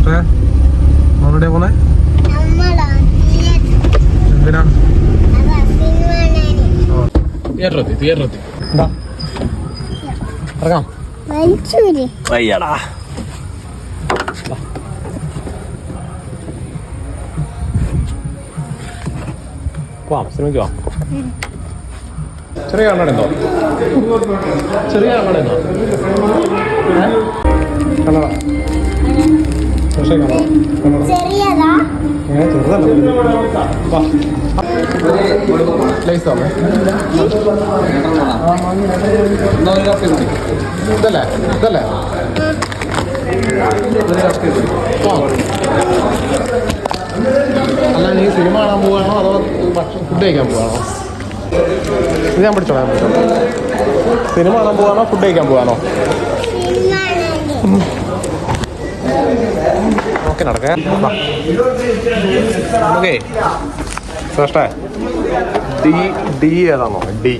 നമ്മളെവിടെയാ പോന്നെ? എന്തിനാ? തിയേറ്ററെത്തി എന്താ ഇറങ്ങാം. വയ്യടാ. പോവാം, സിനിമയ്ക്ക് പോവാം. ചെറിയ കണ്ണടയുണ്ടോ? ചെറിയ കണ്ണടയുണ്ടോ? കണ്ണട പക്ഷേ ചെറുതല്ല. ലൈസ് ആണോ? ഇതല്ലേ ഇതല്ലേ അല്ല, നീ സിനിമ കാണാൻ പോവാണോ അതോ ഫുഡ് കഴിക്കാൻ പോവാണോ? ഇത് ഞാൻ പിടിച്ചോളാം. സിനിമ കാണാൻ പോവാണോ ഫുഡ് കഴിക്കാൻ പോവാണോ? ഓക്കെ, നടക്കേ. നമുക്കേ ഫസ്റ്റേ ഡി ഏതാണോ? ഡി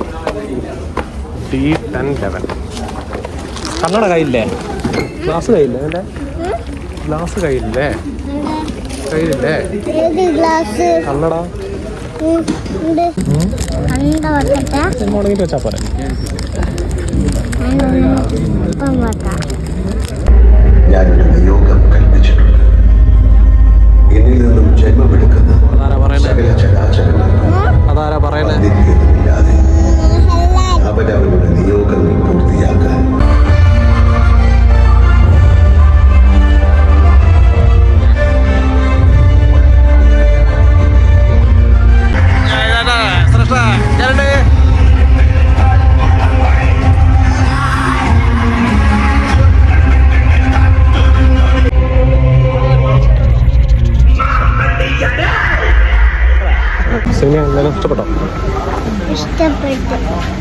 10-11. കണ്ണട കയ്യില്ലേ? ഗ്ലാസ് കയ്യില്ലേ? എൻ്റെ ഗ്ലാസ് കയ്യില്ലേ? കണ്ണട വെച്ചാ പോരെ. ഞാനൊരു നിയോഗം കൽപ്പിച്ചിട്ടുണ്ട്. എന്നിൽ നിന്നും ജന്മമെടുക്കുന്ന സകല ചരാചരങ്ങളും അതാരാ പറയുന്നത്? അതിഥിയൊന്നുമില്ലാതെ അവരവരുടെ നിയോഗങ്ങൾ പൂർത്തിയാക്കാൻ സിനിമ എന്തായാലും ഇഷ്ടപ്പെട്ടോ? ഇഷ്ടപ്പെട്ടു.